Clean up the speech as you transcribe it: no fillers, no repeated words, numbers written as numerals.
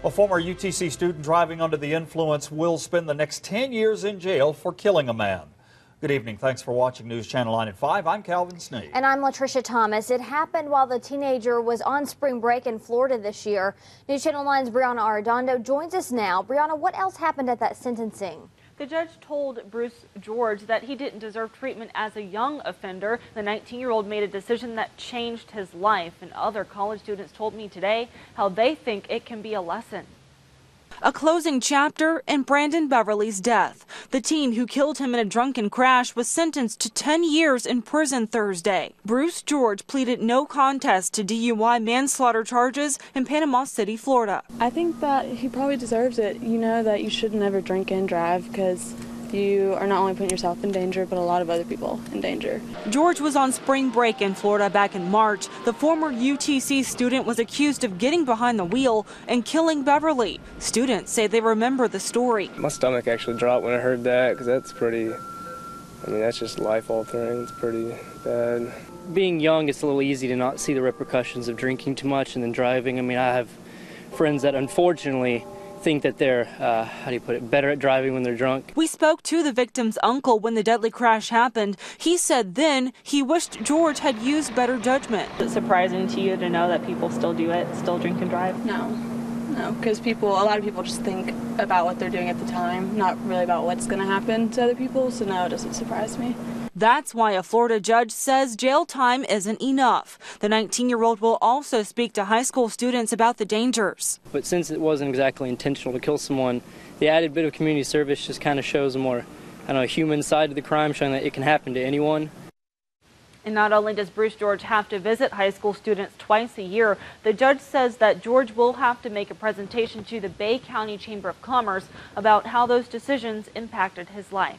A former UTC student driving under the influence will spend the next 10 years in jail for killing a man. Good evening. Thanks for watching News Channel 9 at 5. I'm Calvin Sneed. And I'm Latricia Thomas. It happened while the teenager was on spring break in Florida this year. News Channel 9's Briona Arradondo joins us now. Briona, what else happened at that sentencing? The judge told Bruce George that he didn't deserve treatment as a young offender. The 19-year-old made a decision that changed his life, and other college students told me today how they think it can be a lesson. A closing chapter in Brandon Beverly's death. The teen who killed him in a drunken crash was sentenced to 10 years in prison Thursday. Bruce George pleaded no contest to DUI manslaughter charges in Panama City, Florida. I think that he probably deserves it. You know that you should never drink and drive because you are not only putting yourself in danger, but a lot of other people in danger. George was on spring break in Florida back in March. The former UTC student was accused of getting behind the wheel and killing Beverly. Students say they remember the story. My stomach actually dropped when I heard that because that's pretty, that's just life-altering. It's pretty bad. Being young, it's a little easy to not see the repercussions of drinking too much and then driving. I have friends that unfortunately think that they're, better at driving when they're drunk. We spoke to the victim's uncle when the deadly crash happened. He said then he wished George had used better judgment. Is it surprising to you to know that people still do it, still drink and drive? No, because a lot of people just think about what they're doing at the time, not really about what's going to happen to other people, so no, it doesn't surprise me. That's why a Florida judge says jail time isn't enough. The 19-year-old will also speak to high school students about the dangers. But since it wasn't exactly intentional to kill someone, the added bit of community service just kind of shows a more, human side to the crime, showing that it can happen to anyone. And not only does Bruce George have to visit high school students twice a year, the judge says that George will have to make a presentation to the Bay County Chamber of Commerce about how those decisions impacted his life.